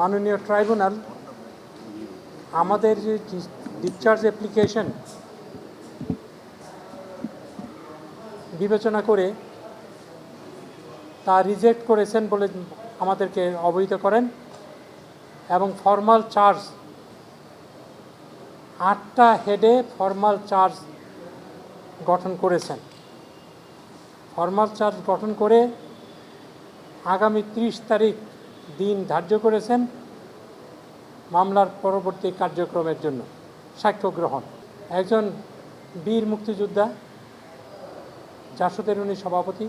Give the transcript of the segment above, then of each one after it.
মাননীয় ট্রাইব্যুনাল আমাদের যে ডিসচার্জ অ্যাপ্লিকেশন বিবেচনা করে তা রিজেক্ট করেছেন বলে আমাদেরকে অবহিত করেন এবং ফর্মাল চার্জ 8টা হেডে ফর্মাল চার্জ গঠন করেছেন। ফর্মাল চার্জ গঠন করে আগামী 30 তারিখ দিন ধার্য করেছেন মামলার পরবর্তী কার্যক্রমের জন্য সাক্ষ্য গ্রহণ। একজন বীর মুক্তিযোদ্ধা, জাসদের উনি সভাপতি,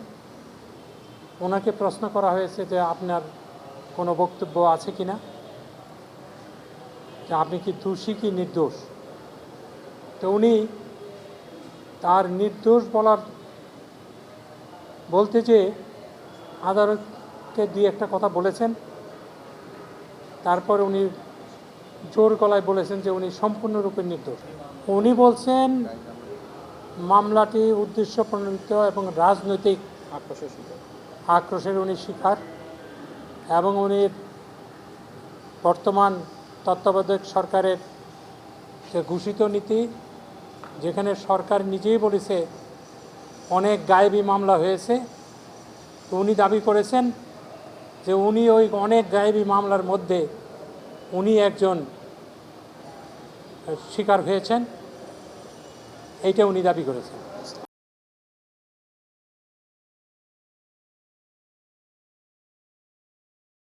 ওনাকে প্রশ্ন করা হয়েছে যে আপনার কোনো বক্তব্য আছে কি না, যে আপনি কি দোষী কি নির্দোষ। তো উনি তার নির্দোষ বলতে যে আদালতকে দুই একটা কথা বলেছেন, তারপর উনি জোর গলায় বলেছেন যে উনি সম্পূর্ণরূপে নির্দোষ। উনি বলছেন মামলাটি উদ্দেশ্য প্রণোদিত এবং রাজনৈতিক আক্রোশের উনি শিকার এবং উনি বর্তমান তত্ত্বাবধায়ক সরকারের যে ঘোষিত নীতি, যেখানে সরকার নিজেই বলেছে অনেক গায়েবী মামলা হয়েছে, তো উনি দাবি করেছেন যে উনি ওই অনেক গায়েবী মামলার মধ্যে উনি একজন শিকার হয়েছেন, এইটা উনি দাবি করেছেন।